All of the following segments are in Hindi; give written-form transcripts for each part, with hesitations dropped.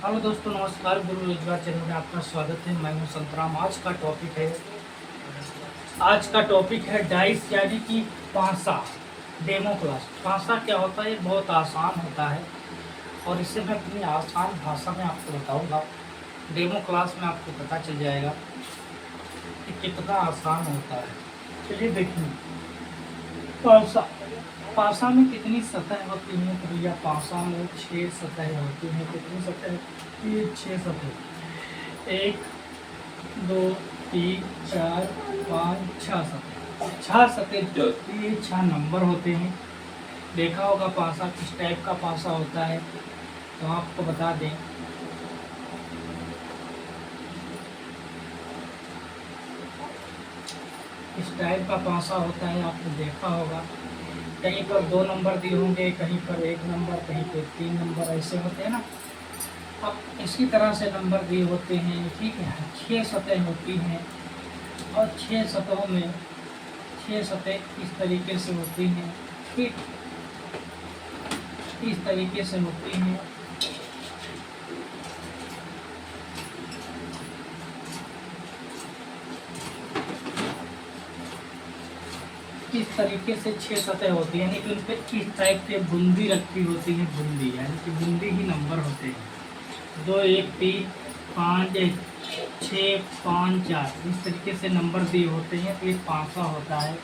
हेलो दोस्तों, नमस्कार। गुरु रोजगार चैनल में आपका स्वागत है। मैं हूं संतराम। आज का टॉपिक है डाइस यानी कि पासा। Demo class. पासा क्या होता है? बहुत आसान होता है और इसे मैं अपनी आसान भाषा में आपको बताऊंगा। डेमो क्लास में आपको पता चल जाएगा कि कितना आसान होता है। चलिए देखिए, पासा पासा में कितनी सतह होती हैं? तो भैया पासा में 6 सतह होती हैं। कितनी सतह? ये 6 सतह। 1 2 3 4 5 6 सतह। 6 सतह जो ये 6 नंबर होते हैं। देखा होगा पासा किस टाइप का पासा होता है, तो आपको बता दें। इस टाइप का पासा होता है, आपने देखा होगा। कहीं पर 2 नंबर दिए होंगे, कहीं पर 1 नंबर, कहीं पर 3 नंबर, ऐसे होते हैं ना। अब इसी तरह से नंबर दिए होते हैं, ठीक है। 6 सतह होती हैं और 6 सतहों में 6 सतह इस तरीके से होती हैं, ठीक। इस तरीके से होती हैं। इस तरीके से 6 सतह होती है, यानी कि उन पर इस टाइप से बूंदी रखी होती है। बूंदी यानी कि बूंदी ही नंबर होते हैं। 2 1 3 5 6 5 4 इस तरीके से नंबर दिए होते हैं, तो ये पासा होता है।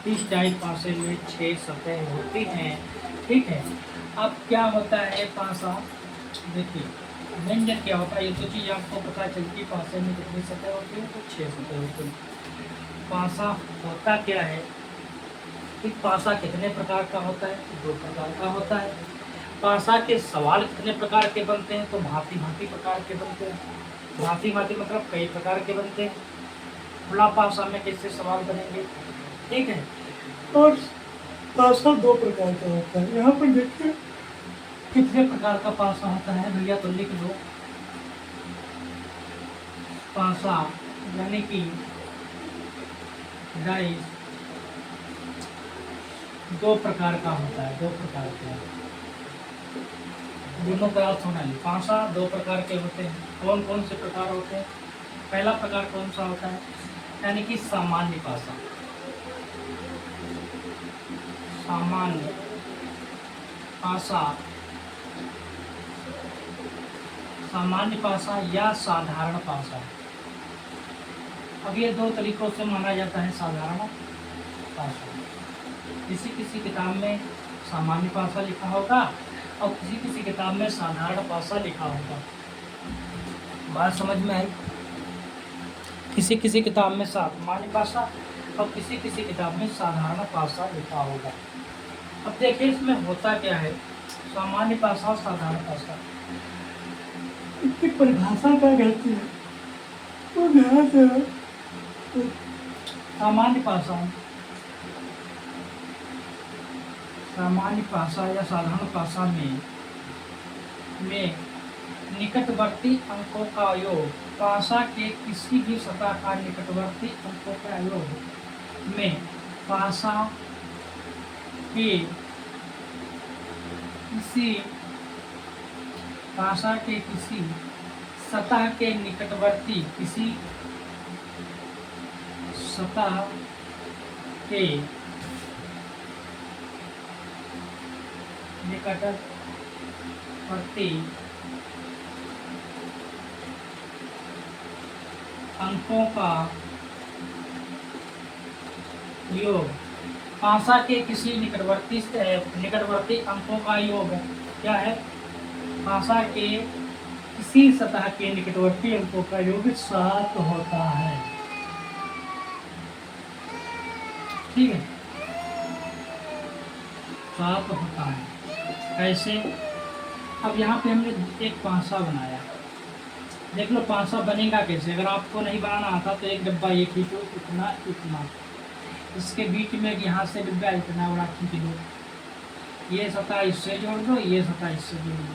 इस टाइप पासे में 6 सतह होती हैं, ठीक है। अब क्या होता है पासा? देखिए, व्यंजन क्या होता है, ये तो चीज़ आपको पता चलती। पासे में कितनी सतह होती है? तो 6 सतह होती है। पासा होता क्या है? कि पासा कितने प्रकार का होता है? 2 प्रकार का होता है। पासा के सवाल कितने प्रकार के बनते हैं? तो भांति भांति प्रकार के बनते हैं। भांति भांति मतलब कई प्रकार के बनते हैं। खुला पासा में कैसे सवाल बनेंगे, ठीक है। और पासा 2 प्रकार का होता है। यहाँ पर देखिए कितने प्रकार का पासा होता है भैया, तो लिख लो। पासा यानी कि डाइस 2 प्रकार का होता है। 2 प्रकार का दोनों का होना है। पासा 2 प्रकार के होते हैं। कौन कौन से प्रकार होते हैं? पहला प्रकार कौन सा होता है? यानी कि सामान्य पासा। सामान्य पासा, सामान्य पासा या साधारण पासा। अब ये 2 तरीकों से माना जाता है साधारण पासा। किसी किसी किताब में सामान्य पासा लिखा होगा और किसी किसी किताब में साधारण पासा लिखा होगा। बात समझ में आई? किसी किसी किताब में सामान्य पासा और किसी किसी किताब में साधारण पासा लिखा होगा। अब देखिए इसमें होता क्या है, सामान्य पासा और साधारण पासा, इसकी परिभाषा क्या कहती है तो ध्यान से। सामान्य पासा, सामान्य पासा या साधारण पासा में निकटवर्ती अंकों का योग, पासा के किसी भी सतह का निकटवर्ती अंकों का योग में पासा के किसी सतह के निकटवर्ती, किसी सतह के निकटवर्ती अंकों का योग, पासा के किसी निकटवर्ती अंकों का योग क्या है? पासा के किसी सतह के निकटवर्ती अंकों का योग 7 होता है, ठीक है। 7 होता है। कैसे? अब यहाँ पे हमने एक पासा बनाया। देख लो पासा बनेगा कैसे। अगर आपको नहीं बनाना आता तो एक डब्बा ये खींचो, इतना इतना, इसके बीच में यहाँ से डिब्बा इतना बड़ा खींच लो, ये सतह इससे जोड़ दो, ये सतह इससे जोड़ दो,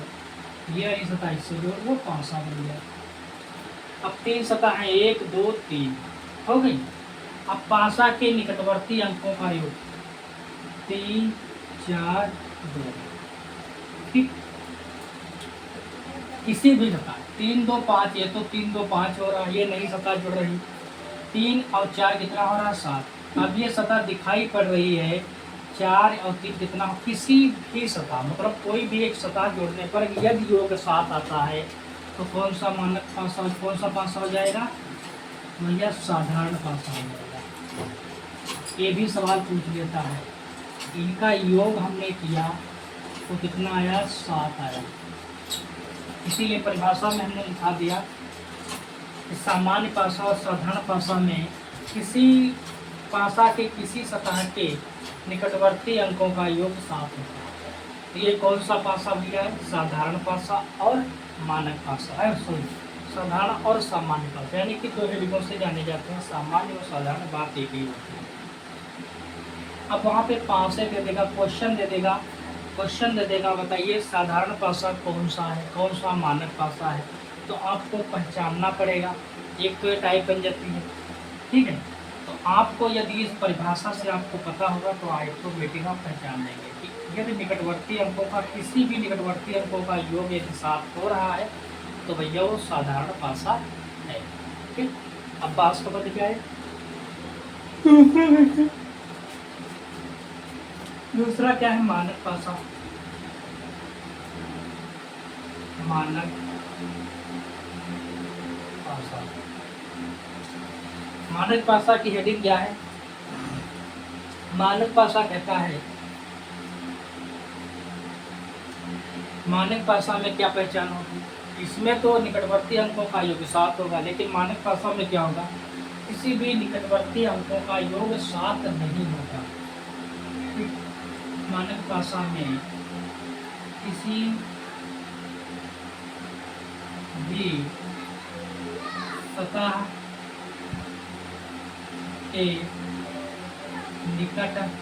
ये सतह इससे जोड़ दो, पासा बन गया। अब 3 सतह है, 1 2 3 हो गई। अब पासा के निकटवर्ती अंकों का योग 3 4 2, ठीक। किसी भी सतह 3 2 5, ये तो 3 2 5 हो रहा है, ये नई सतह जुड़ रही, 3 और 4 कितना हो रहा है 7। अब ये सतह दिखाई पड़ रही है 4 और 3 कितना, किसी भी सतह मतलब कोई भी एक सतह जोड़ने पर यदि योग 7 आता है तो कौन सा मानक पासा, कौन सा पासा हो जाएगा भैया, साधारण पासा हो जाएगा। ये भी सवाल पूछ लेता है, इनका योग हमने किया तो कितना आया 7 आया, इसीलिए परिभाषा में हमने लिखा दिया कि सामान्य पासा और साधारण पासा में किसी पासा के किसी सतह के निकटवर्ती अंकों का योग 7 होता है। तो ये कौन सा पासा भैया है, साधारण पासा और मानक पासा है, सॉरी साधारण और सामान्य पासा, यानी कि दो हेडिकों से जाने जाते हैं, सामान्य और साधारण बात एक ही होती है। अब वहाँ पे पासे दे देगा, क्वेश्चन दे देगा, क्वेश्चन दे देगा बताइए साधारण पासा कौन सा है, कौन सा मानक पासा है, तो आपको पहचानना पड़ेगा, एक तो ये टाइप बन जाती है, ठीक है। तो आपको यदि इस परिभाषा से आपको पता होगा तो ऑटोमेटिक आप पहचान लेंगे कि यदि निकटवर्ती अंकों का किसी भी निकटवर्ती अंकों का योग यदि 7 हो रहा है तो भैया वो साधारण पासा है, ठीक। अब बात समझ में आए, दूसरा क्या है मानक पासा। मानक पासा, मानक पासा की हेडिंग क्या है, मानक पासा कहता है, मानक पासा में क्या पहचान होगी, इसमें तो निकटवर्ती अंकों का योग 7 होगा, लेकिन मानक पासा में क्या होगा, किसी भी निकटवर्ती अंकों का योग 7 नहीं होगा। मानक पासा में किसी भी सतह के निकटवर्ती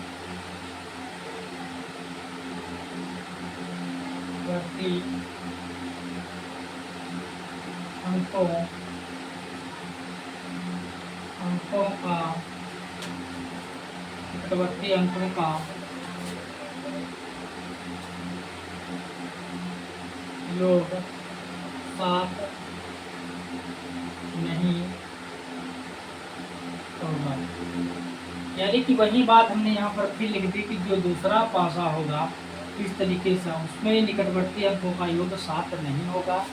अंकों का निकटवर्ती अंकों का योग 7 नहीं होगा। यानी कि वही बात हमने यहाँ पर फिर लिख दी कि जो दूसरा पासा होगा इस तरीके से उसमें निकटवर्ती अंकों का योग 7 नहीं होगा,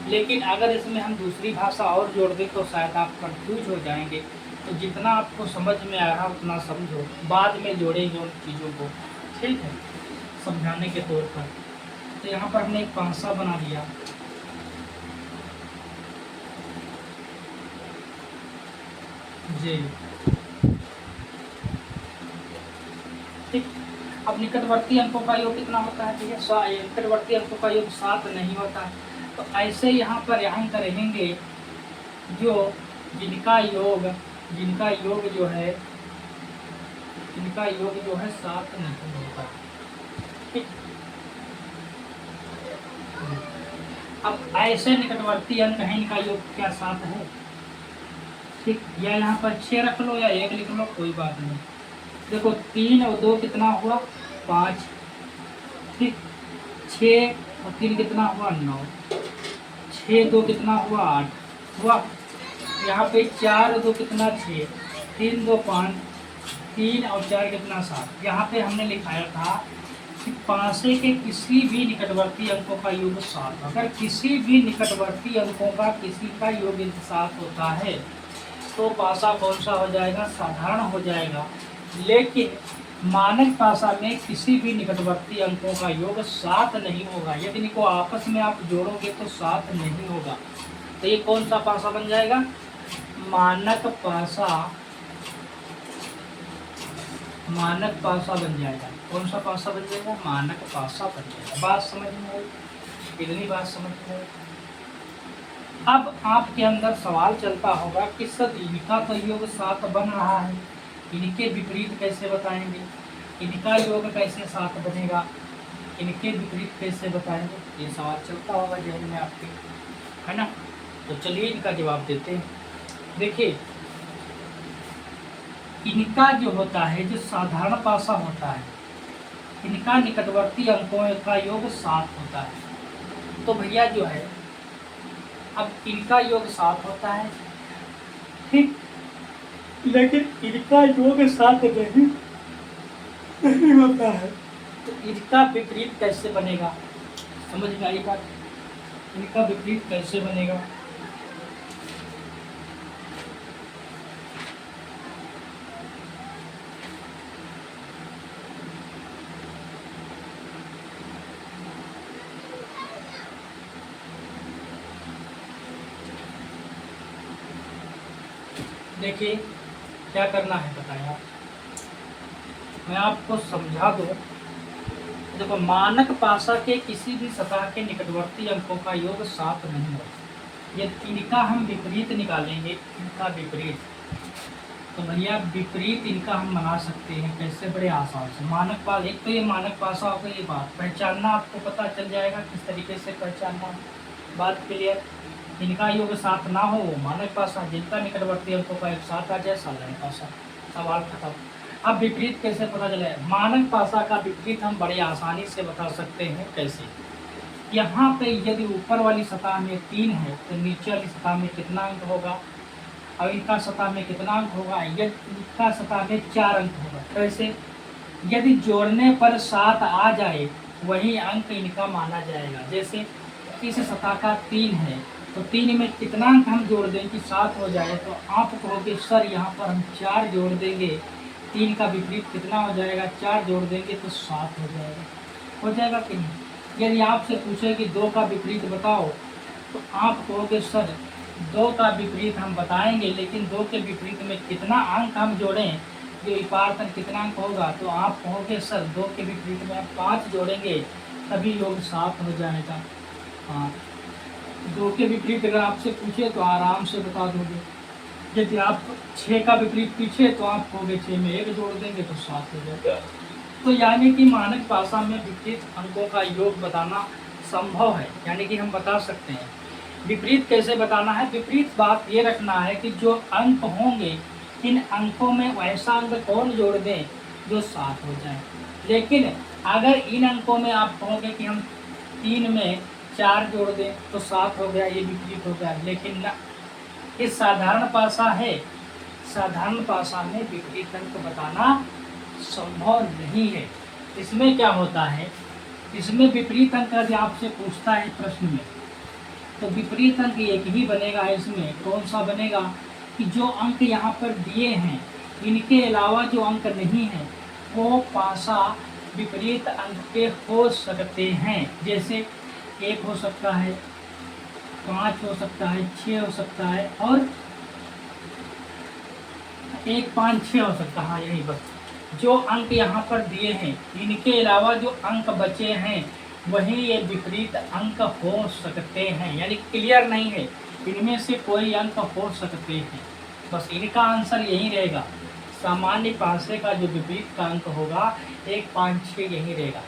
लेकिन अगर इसमें हम दूसरी भाषा और जोड़ दें तो शायद आप कंफ्यूज हो जाएंगे। तो जितना आपको समझ में आ रहा उतना समझो, बाद में जोड़ेंगे उन चीज़ों को, ठीक है, समझाने के तौर पर। तो यहाँ पर हमने एक पासा बना दिया, जी ठीक। अब निकटवर्ती अंकों का योग कितना होता है, ठीक है, निकटवर्ती अंकों का योग 7 नहीं होता है। तो ऐसे यहाँ पर अंक रहेंगे जो जिनका योग जो है, जिनका योग जो है 7 नहीं होता, ठीक। अब ऐसे निकटवर्ती अंक हैं इनका योग क्या 7 है, ठीक। या यहाँ पर 6 रख लो या 1 लिख लो, कोई बात नहीं। देखो 3 और 2 कितना हुआ 5, ठीक। 6 और 3 कितना हुआ 9, 6 2 कितना हुआ 8 हुआ। यहाँ पे 4 और 2 कितना 6, 3 2 5, 3 और 4 कितना 7। यहाँ पे हमने लिखाया था कि पासे के किसी भी निकटवर्ती अंकों का योग 7, अगर किसी भी निकटवर्ती अंकों का किसी का योग 7 होता है तो पासा कौन सा हो जाएगा, साधारण हो जाएगा। लेकिन मानक पासा में किसी भी निकटवर्ती अंकों का योग 7 नहीं होगा, यदि इनको आपस में आप जोड़ोगे तो 7 नहीं होगा। तो ये कौन सा पासा बन जाएगा, मानक पासा, मानक पासा बन जाएगा। कौन सा पासा बन जाएगा, मानक पासा बन जाएगा। बात समझ में आई, इतनी बात समझ में आई। अब आपके अंदर सवाल चलता होगा कि सर इनका तो योग 7 बन रहा है, इनके विपरीत कैसे बताएंगे, इनका योग कैसे 7 बनेगा, इनके विपरीत कैसे बताएंगे, ये सवाल चलता होगा जहन में आपके, है ना। तो चलिए इनका जवाब देते हैं। देखिए इनका जो होता है, जो साधारण पासा होता है, इनका निकटवर्ती अंकों का योग 7 होता है। तो भैया जो है अब इनका योग 7 होता है, ठीक, लेकिन इनका योग 7 नहीं होता है, तो इनका विपरीत कैसे बनेगा? समझ में आई बात? इनका विपरीत कैसे बनेगा? देखिए क्या करना है बताया, मैं आपको समझा दूं। देखो, मानक पासा के किसी भी सतह के निकटवर्ती अंकों का योग 7 नहीं होता। ये इनका हम विपरीत निकालेंगे, इनका विपरीत, तो भैया विपरीत इनका हम बना सकते हैं कैसे? बड़े आसान से। मानक पास, एक तो ये मानक पासा होगा, ये बात पहचानना आपको पता चल जाएगा किस तरीके से पहचानना। बात क्लियर? इनका योग 7 ना हो वो मानक पासा, जिनका निकटवर्ती अंकों का योग 7 आ जाए साधारण पासा, सवाल खत्म। अब विपरीत कैसे पता चले? मानक पासा का विपरीत हम बड़े आसानी से बता सकते हैं। कैसे? यहाँ पे यदि ऊपर वाली सतह में 3 है तो नीचे वाली सतह में कितना अंक होगा? और इनका सतह में कितना अंक होगा? यदि इनका सतह में 4 अंक होगा। कैसे? यदि जोड़ने पर 7 आ जाए वही अंक इनका माना जाएगा। जैसे इस सतह का 3 है तो 3 में कितना अंक हम जोड़ दें कि 7 हो जाए? तो आप कहोगे सर यहाँ पर हम 4 जोड़ देंगे, 3 का विपरीत कितना हो जाएगा? 4 जोड़ देंगे तो 7 हो जाएगा। हो जाएगा कि नहीं? यदि आपसे पूछे कि 2 का विपरीत बताओ तो आप कहोगे सर 2 का विपरीत हम बताएंगे, लेकिन 2 के विपरीत में कितना अंक हम जोड़ें, जो इपार्थन कितना अंक होगा? तो आप कहोगे सर 2 के विपरीत में आप 5 जोड़ेंगे तभी योग 7 हो जाएगा। हाँ, 2 के विपरीत अगर आपसे पूछे तो आराम से बता दोगे। यदि आप 6 का विपरीत पूछे तो आप कहोगे 6 में 1 जोड़ देंगे तो 7 हो जाएगा। तो यानी कि मानक भाषा में विपरीत अंकों का योग बताना संभव है, यानी कि हम बता सकते हैं। विपरीत कैसे बताना है? विपरीत बात ये रखना है कि जो अंक होंगे इन अंकों में वैसा अंक कौन जोड़ दें जो 7 हो जाए। लेकिन अगर इन अंकों में आप कहोगे कि हम 3 में 4 जोड़ दें तो 7 हो गया, ये विपरीत हो गया। लेकिन न, ये साधारण भाषा है, साधारण भाषा में विपरीत अंक बताना संभव नहीं है। इसमें क्या होता है, इसमें विपरीत अंक यदि आपसे पूछता है प्रश्न में तो विपरीत अंक एक ही बनेगा। इसमें कौन सा बनेगा कि जो अंक यहाँ पर दिए हैं इनके अलावा जो अंक नहीं है वो पासा विपरीत अंक के हो सकते हैं। जैसे 1 हो सकता है, 5 हो सकता है, 6 हो सकता है और 1, 5, 6 हो सकता है। हाँ, यही बस जो अंक यहाँ पर दिए हैं इनके अलावा जो अंक बचे हैं वही ये विपरीत अंक हो सकते हैं। यानी क्लियर नहीं है, इनमें से कोई अंक हो सकते हैं। बस इनका आंसर यही रहेगा। सामान्य पासे का जो विपरीत का अंक होगा 1, 5, 6 यही रहेगा।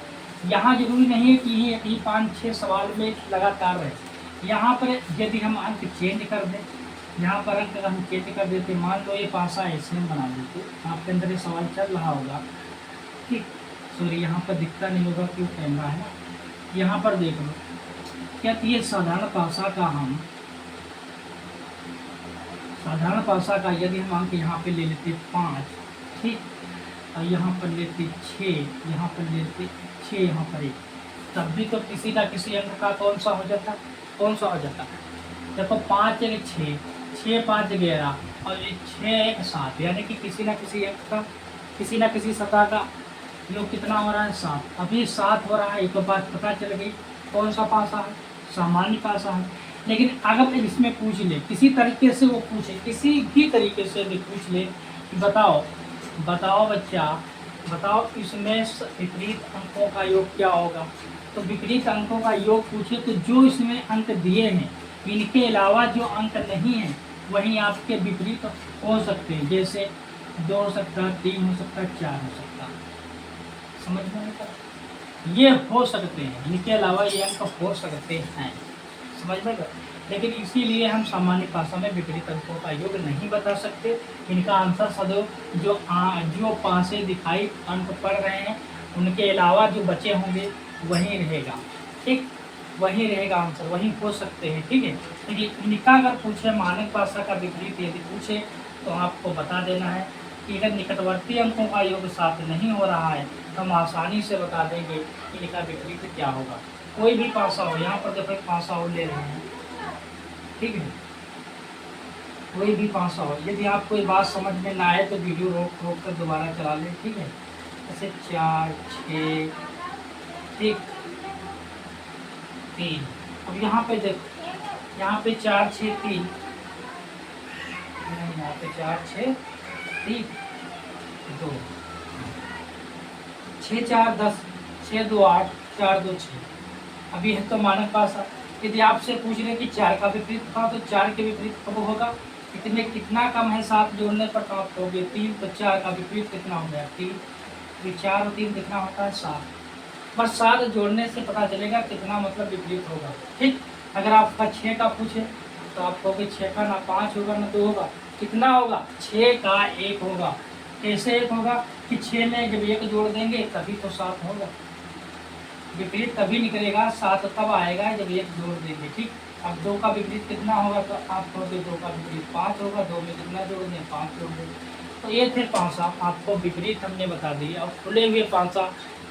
यहाँ जरूरी नहीं है कि ये 5, 6 सवाल में लगातार रहे। यहाँ पर यदि हम अंक चेंज कर दें, यहाँ पर अंक हम चेंज कर देते, मान लो ये पासा ऐसे हम बना देते, आपके अंदर ये सवाल चल रहा होगा, ठीक, सॉरी यहाँ पर दिखता नहीं होगा क्यों कैमरा है ना, यहाँ पर देख लो क्या। ये साधारण भाषा का हम साधारण भाषा का यदि हम अंक यहाँ पे ले लेते 5, ठीक, और यहाँ पर लेते 6, यहाँ पर लेते 6, यहाँ पर 1, तब भी तो किसी ना किसी अंक का कौन सा हो जाता, कौन सा हो जाता। देखो 5, 1, 6, 6, 5, 11 और 6, 1, 7, यानी कि किसी ना किसी अंक का, किसी ना किसी सतह का योग कितना हो रहा है? 7। अभी 7 हो रहा है, एक बात पता चल गई कौन सा पासा है, सामान्य पासा है। लेकिन अगर इसमें पूछ ले, किसी तरीके से वो पूछे, किसी भी तरीके से भी पूछ ले कि बताओ बच्चा, बताओ इसमें विपरीत अंकों का योग क्या होगा, तो विपरीत अंकों का योग पूछे तो जो इसमें अंक दिए हैं इनके अलावा जो अंक नहीं है वही आपके विपरीत हो सकते हैं। जैसे 2 हो सकता है, 3 हो सकता है, 4 हो सकता है। समझ में आता? ये हो सकते हैं, इनके अलावा ये अंक हो सकते हैं। समझ में? लेकिन इसीलिए हम सामान्य भाषा में विपरीत अंकों का योग नहीं बता सकते। इनका आंसर सदैव जो पासे दिखाई अंक पड़ रहे हैं उनके अलावा जो बचे होंगे वही रहेगा। ठीक, वही रहेगा आंसर, वही हो सकते हैं। ठीक है, लेकिन इनका अगर पूछे मानक भाषा का विपरीत यदि पूछे तो आपको बता देना है कि अगर निकटवर्ती अंकों का योग 7 नहीं हो रहा है तो हम आसानी से बता देंगे कि इनका विपरीत क्या होगा। कोई भी पासा हो, यहाँ पर देखो एक पासा और ले रहे हैं, ठीक है, कोई भी पासा हो, यदि आपको ये बात समझ में ना आए तो वीडियो रोक रोक कर दोबारा चला लें। ठीक है, जैसे 4 6 ठीक 3। अब यहाँ पे देखो, यहाँ पे 4 6 3, यहाँ पे 4 6 3 2, 6 4 10, 6 2 8, 4 2 6। अभी है तो मानक भाषा। यदि आपसे पूछ रहे कि 4 का विपरीत था तो 4 के विपरीत कब होगा, इतने कितना कम है 7 जोड़ने पर प्राप्त हो गए 3, तो 4 का विपरीत कितना हो गया 3। 4 और 3 कितना होता है 7। बस 7 जोड़ने से पता चलेगा कितना मतलब विपरीत होगा। ठीक, अगर आपका 6 का पूछे तो आप कहोगे 6 का ना 5 होगा ना 2 होगा, कितना होगा 6 का 1 होगा। कैसे 1 होगा कि 6 में जब 1 जोड़ देंगे तभी तो 7 होगा, विपरीत तभी निकलेगा 7 तब आएगा जब 1 जोड़ देंगे। ठीक, अब 2 का विपरीत कितना होगा तो आप कहोगे 2 का विपरीत 5 होगा, 2 में कितना जोड़ दें 5 जोड़ देंगे। तो ये थे पासा, आपको विपरीत हमने बता दिए। अब खुले हुए पासा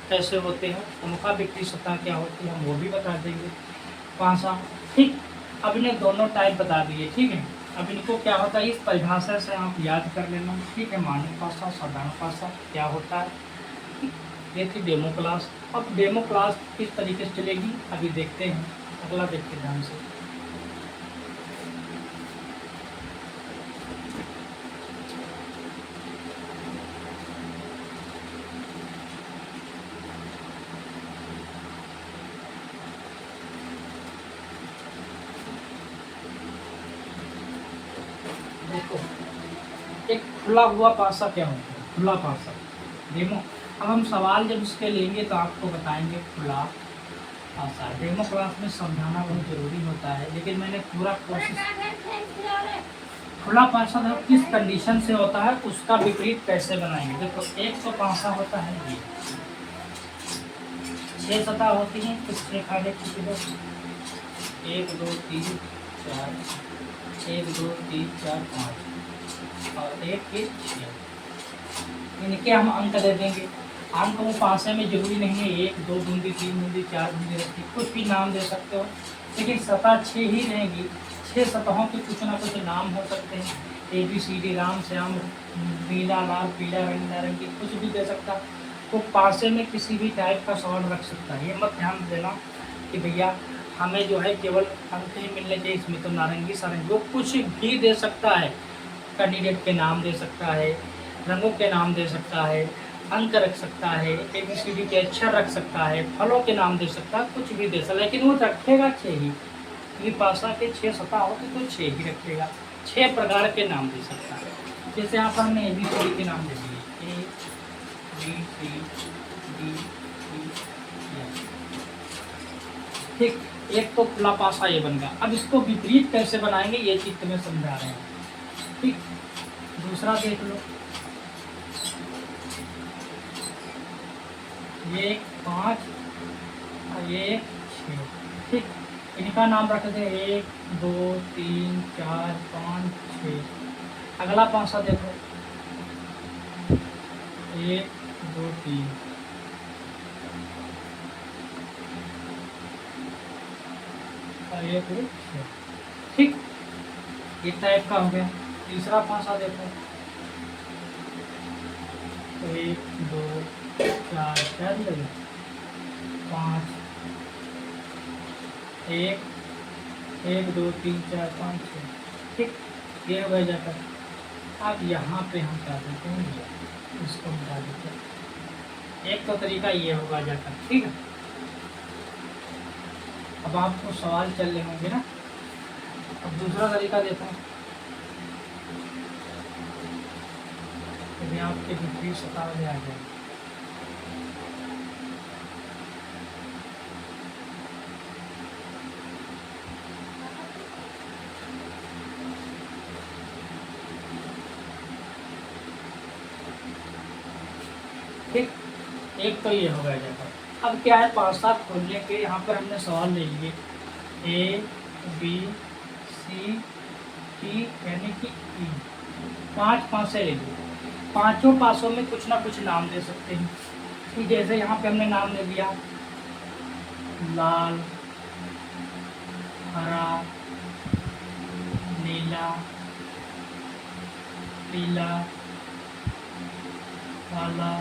कैसे होते हैं, उनका विपरीत सतह क्या होती है हम वो भी बता देंगे पासा। ठीक, अब इन्हें दोनों टाइप बता दिए। ठीक है, अब इनको क्या होता है इस परिभाषा से आप याद कर लेना। ठीक है, मानक पासा साधारण पासा क्या होता है। ठीक, ये थी डेमो क्लास। अब डेमो क्लास किस तरीके से चलेगी अभी देखते हैं, अगला देखते हैं ध्यान से। देखो, एक खुला हुआ पासा क्या होता है, खुला पासा डेमो। अब हम सवाल जब इसके लेंगे तो आपको बताएंगे खुला पासा। डेमो क्लास में समझाना बहुत ज़रूरी होता है, लेकिन मैंने पूरा कोशिश। खुला पासा जो किस कंडीशन से होता है उसका विपरीत कैसे बनाएंगे। देखो, एक तो पासा होता है ये 6 सतह होती हैं, तो 6 खाने की 1 2 3 4, 1 2 3 4 5 और 1 के 6। इनके हम अंक दे देंगे। अंक वो पासे में जरूरी नहीं है 1 2 बूंदी 3 बूंदी 4 बूंदी रखती, कुछ भी नाम दे सकते हो, लेकिन सतह 6 ही रहेगी। 6 सतहों के कुछ ना कुछ नाम हो सकते हैं, ABCD, राम श्याम, नीला लाल पीला रंग नारंगी, कुछ भी दे सकता। वो पासे में किसी भी टाइप का सवाल रख सकता है। ये मत ध्यान देना कि भैया हमें जो है केवल अंक ही मिलने चाहिए, इसमें तो नारंगी सारंगी, वो कुछ भी दे सकता है। कैंडिडेट के नाम दे सकता है, रंगों के नाम दे सकता है, अंक रख सकता है, ABCD के अक्षर रख सकता है, फलों के नाम दे सकता है, कुछ भी दे सकता है, लेकिन वो रखेगा 6 ही। ये पासा के 6 सतह होते तो 6 ही रखेगा, 6 प्रकार के नाम दे सकता है। जैसे यहाँ पर हमने ABCD के नाम दे दिए, ABCD। ठीक, एक तो खुला पासा ये बन गया। अब इसको विपरीत कैसे बनाएंगे ये चीज तुम्हें समझा रहे हैं। ठीक, दूसरा देख लो, ये 5 और ये 6। ठीक, इनका नाम रख दे 1 2 3 4 5 6। अगला पासा देखो 1 2 3 और 1 2 6। ठीक, इस टाइप का हो गया। तीसरा पासा देखो 1 2 4 4 लगे 5 1 1 2 3 4 5 6। ठीक, ये हो गया जाकर। अब यहाँ पे हम क्या देते हैं, इसको मिटा देते हैं। एक तो तरीका ये होगा जाकर। ठीक है, अब आपको सवाल चल रहे होंगे ना। अब दूसरा तरीका देखो, यदि आपके विपरीत सतह में आ जाए, ठीक, एक तो ये हो गया जाकर। अब क्या है, पासा खोलने के यहाँ पर हमने सवाल ले लिए A B C D यानी कि E, 5 पासे ले लिए। पांचों पासों में कुछ ना कुछ नाम दे सकते हैं कि जैसे यहाँ पे हमने नाम ले दिया लाल, हरा, नीला, पीला, काला,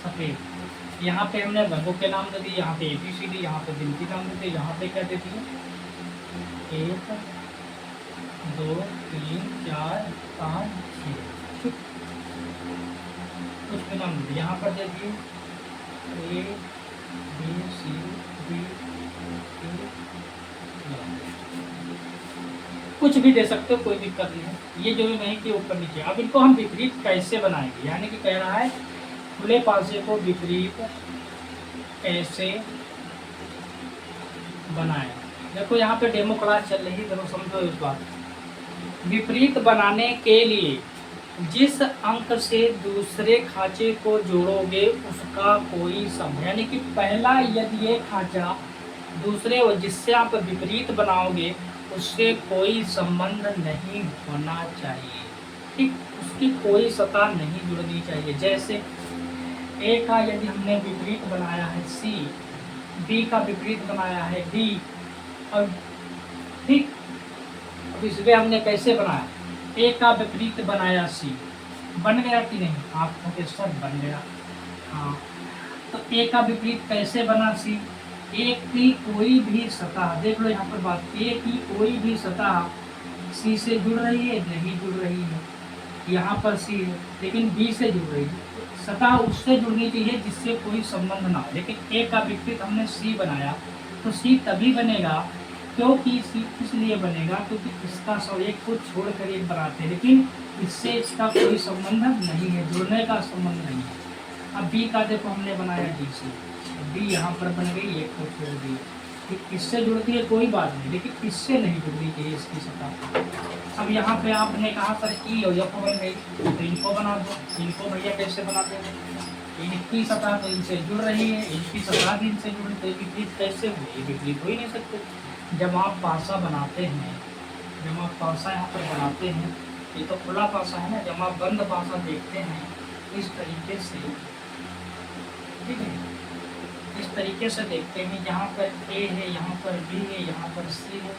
सफ़ेद। यहाँ पे हमने रंगों के नाम दे दिए, यहाँ पे ABCD, यहाँ पे गिनती नाम दे दिए, यहाँ पे क्या दे दिए 1 2 3 4 5 6, कुछ भी नाम दे दिए। यहाँ पर दे दिए A B C D E, कुछ भी दे सकते हो, कोई दिक्कत नहीं है। ये जो नहीं कि ऊपर नीचे। अब इनको हम विपरीत कैसे बनाएंगे, यानी कि कह रहा है खुले पासे को विपरीत कैसे बनाएं। देखो यहाँ पे डेमो क्लास चल रही है, देखो समझो इस बात। विपरीत बनाने के लिए जिस अंक से दूसरे खांचे को जोड़ोगे उसका कोई संबंध, यानी कि पहला यदि ये खांचा दूसरे जिससे आप विपरीत बनाओगे उससे कोई संबंध नहीं होना चाहिए, ठीक। उसकी कोई सतह नहीं जुड़नी चाहिए। जैसे ए का यदि हमने विपरीत बनाया है C, B का विपरीत बनाया है D, और ठीक। अब इसमें हमने कैसे बनाया, ए का विपरीत बनाया C, बन गया कि नहीं, आपको के सब बन गया। हाँ, तो ए का विपरीत कैसे बना C, ए की कोई भी सतह, देख लो यहाँ पर बात, ए की कोई भी सतह C से जुड़ रही है, नहीं जुड़ रही है। यहाँ पर C है लेकिन B से जुड़ रही है, सतह उससे जुड़नी चाहिए जिससे कोई संबंध ना हो। लेकिन ए का विपरीत हमने C बनाया तो C तभी बनेगा क्योंकि C इसलिए बनेगा क्योंकि इसका सब एक को छोड़कर एक बनाते हैं, लेकिन इससे इसका कोई संबंध नहीं है, जुड़ने का संबंध नहीं है। अब B का देखो हमने बनाया D से, B यहाँ पर बन गई, एक को छोड़ दी, ठीक। इससे जुड़ती है कोई बात नहीं, लेकिन इससे नहीं जुड़नी चाहिए इसकी सतह। अब यहाँ पे आपने कहा सर E और F बन गई, तो इनको बना दो। इनको भैया कैसे बनाते हैं, इनकी सतह तो इनसे जुड़ रही है, इनकी सतह भी इनसे जुड़ रही है, विपरीत कैसे हुए, विपरीत हो ही नहीं सकते। जब आप पासा बनाते हैं, जब आप पासा यहाँ पर बनाते हैं, ये तो खुला पासा है ना, जब आप बंद पासा देखते हैं इस तरीके से, ठीक है, इस तरीके से देखते हैं, यहाँ पर A है, यहाँ पर B है, यहाँ पर C है,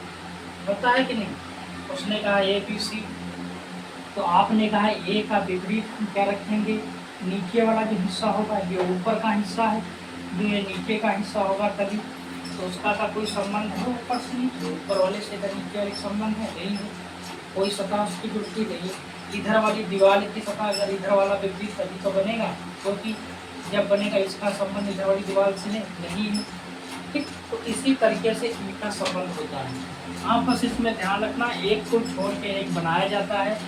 होता है कि नहीं। उसने कहा ABC, तो आपने कहा A का विपरीत हम क्या रखेंगे, नीचे वाला जो हिस्सा होगा ये ऊपर का हिस्सा है, ये नीचे का हिस्सा होगा, तभी तो उसका का कोई संबंध है ऊपर से नीचे, ऊपर वाले से नीचे वाले संबंध है, नहीं है, कोई सतह उसकी जुड़ती नहीं है। इधर वाली दीवार की सतह अगर इधर वाला विपरीत तभी तो बनेगा, क्योंकि जब बनेगा इसका संबंध इधर वाली दीवार से नहीं है, ठीक। तो इसी तरीके से इनका संबंध होता है। आप बस इसमें ध्यान रखना, एक को छोड़ के एक बनाया जाता है,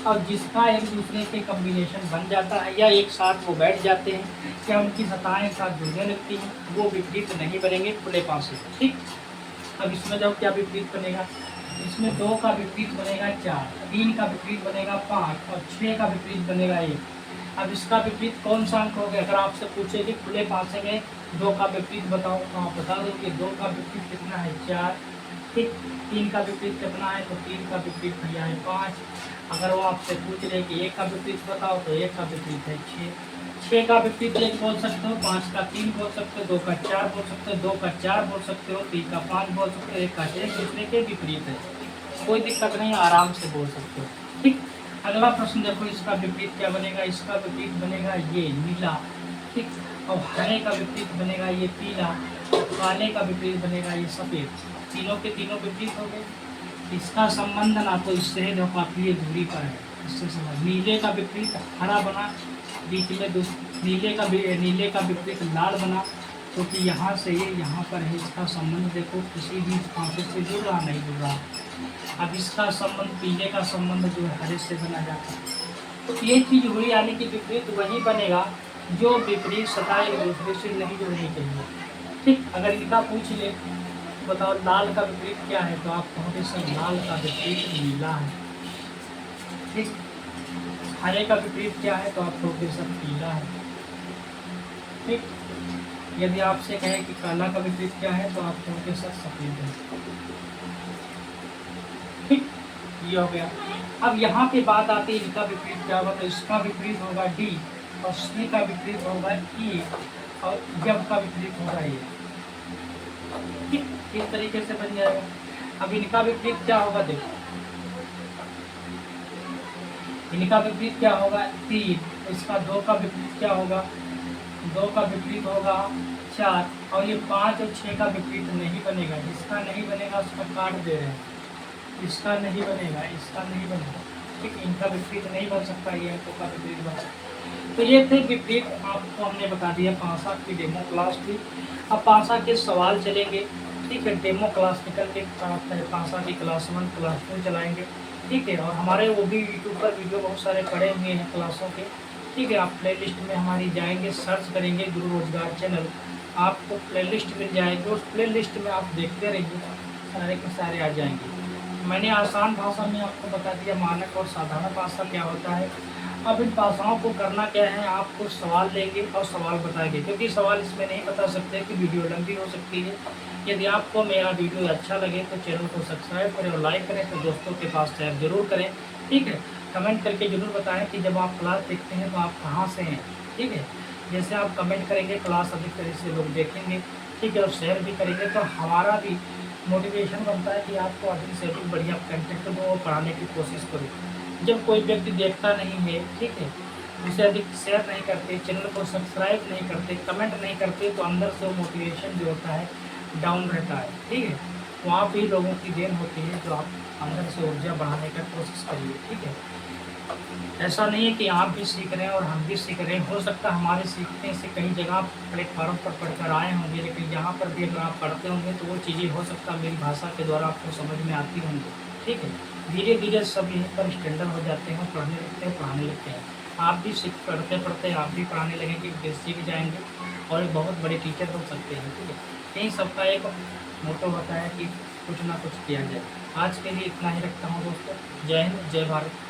और जिसका एक दूसरे के कम्बिनेशन बन जाता है या एक साथ वो बैठ जाते हैं या उनकी सतहें एक साथ जुड़ने लगती हैं, वो विपरीत नहीं बनेंगे खुले पासे, ठीक। अब इसमें जब क्या विपरीत बनेगा, इसमें 2 का विपरीत बनेगा 4, 3 का विपरीत बनेगा 5 और 6 का विपरीत बनेगा 1। अब इसका विपरीत कौन सा अंक हो गया, अगर आपसे पूछे कि खुले पासे में 2 का विपरीत बताओ तो आप बता दो कि 2 का विपरीत कितना है 4, ठीक। 3 का विपरीत कितना है, तो 3 का विपरीत भैया है 5। अगर वो आपसे पूछ रहे कि 1 का विपरीत बताओ तो 1 का विपरीत है 6। 6 का विपरीत 1 बोल सकते हो, 5 का 3 बोल सकते हो, 2 का 4 बोल सकते हो, 2 का 4 बोल सकते हो, 3 का 5 बोल सकते हो, 1 का 6, दूसरे के विपरीत है, कोई दिक्कत नहीं, आराम से बोल सकते हो, ठीक। अगला प्रश्न देखो, इसका विपरीत क्या बनेगा, इसका विपरीत बनेगा ये नीला, ठीक। और हरे का विपरीत बनेगा ये पीला, काले का विपरीत बनेगा ये सफ़ेद। तीनों के तीनों विपरीत हो गए। इसका संबंध ना तो इससे है, जो काफी दूरी पर है, इससे संबंध। नीले का विपरीत हरा बना, बीच में नीले का विपरीत लाल बना, क्योंकि यहाँ से ये यहाँ पर है, इसका संबंध देखो किसी भी खांचे से जुड़ रहा नहीं जुड़ रहा। अब इसका संबंध पीले का संबंध जो है हरे से बना जाता है। तो ये चीज़ हुई, यानी कि विपरीत वही बनेगा जो विपरीत सतह एक दूसरे से नहीं जुड़नी चाहिए, ठीक। अगर इनका पूछ ले बताओ लाल का विपरीत क्या है, तो आप कहोगे सर लाल का विपरीत नीला है, ठीक। हरे का विपरीत क्या है, तो आप कहोगे सर पीला है, ठीक। यदि आपसे कहे कि काला का विपरीत क्या है तो आप कहोगे सर सफेद है। ठीक, ये हो गया। अब यहाँ पे बात आती है इनका विपरीत क्या होगा, तो इसका विपरीत होगा डी, और सी का विपरीत होगा ई, और जब का विपरीत होगा ये। ठीक, इस तरीके से बन जाएगा। अब इनका विपरीत क्या होगा, देखो इनका विपरीत क्या होगा 3, इसका 2 का विपरीत क्या होगा, 2 का विपरीत होगा 4, और ये 5 और 6 का विपरीत नहीं बनेगा। जिसका नहीं बनेगा उसका काट दे रहे हैं, इसका नहीं बनेगा, इसका नहीं बनेगा। ठीक, इनका विपरीत नहीं बन सकता, ये अंकों का विपरीत बन सकता। तो ये थे विपरीत, आपको हमने बता दिया। पासा की डेमो क्लास थी। अब पासा के सवाल चलेंगे। ठीक है, डेमो क्लास निकल के पासा की क्लास 1 क्लास 2 चलाएंगे। ठीक है, और हमारे वो भी यूट्यूब पर वीडियो बहुत सारे पड़े हुए हैं क्लासों के। ठीक है, आप प्लेलिस्ट में हमारी जाएंगे, सर्च करेंगे गुरु रोजगार चैनल, आपको प्लेलिस्ट मिल जाएगी। उस प्लेलिस्ट में आप देखते रहिए, सारे के सारे आ जाएंगे। मैंने आसान भाषा में आपको बता दिया मानक और साधारण भाषा क्या होता है। अब इन भाषाओं को करना क्या है, आपको सवाल लेंगे और सवाल बताएंगे, क्योंकि सवाल इसमें नहीं बता सकते कि वीडियो लंबी हो सकती है। यदि आपको मेरा वीडियो अच्छा लगे तो चैनल को सब्सक्राइब करें और लाइक करें, तो दोस्तों के पास शेयर जरूर करें। ठीक है, कमेंट करके जरूर बताएं कि जब आप क्लास देखते हैं तो आप कहाँ से हैं। ठीक है, जैसे आप कमेंट करेंगे क्लास अधिक तरह से लोग देखेंगे। ठीक है, और शेयर भी करेंगे तो हमारा भी मोटिवेशन बनता है कि आपको अधिक से अधिक बढ़िया कंटेंट दो और पढ़ाने की कोशिश करो। जब कोई व्यक्ति देखता नहीं है, ठीक है, उसे अधिक शेयर नहीं करते, चैनल को सब्सक्राइब नहीं करते, कमेंट नहीं करते, तो अंदर से मोटिवेशन जो होता है डाउन रहता है। ठीक है, वहाँ पे लोगों की देन होती है, जो आप अंदर से ऊर्जा बढ़ाने का कोशिश करिए। ठीक है, ऐसा नहीं है कि आप भी सीख रहे हैं और हम भी सीख रहे हैं। हो सकता है हमारे सीखने से कई जगह प्लेटफार्म पर पढ़कर आए होंगे, लेकिन यहाँ पर भी अगर आप पढ़ते होंगे तो वो चीज़ें हो सकता है मेरी भाषा के द्वारा आपको समझ में आती होंगी। ठीक है, धीरे धीरे सब यहीं पर स्टैंडर्ड हो जाते हैं, पढ़ने लगते हैं, पढ़ाने लगते हैं। आप भी सीख पढ़ते पढ़ते आप भी पढ़ाने लगेंगे, सीख जाएंगे और एक बहुत बड़े टीचर हो सकते हैं। ठीक है, यही सबका एक मोटो होता है कि कुछ ना कुछ किया जाए। आज के लिए इतना ही रखता हूँ दोस्तों। जय हिंद, जय भारत।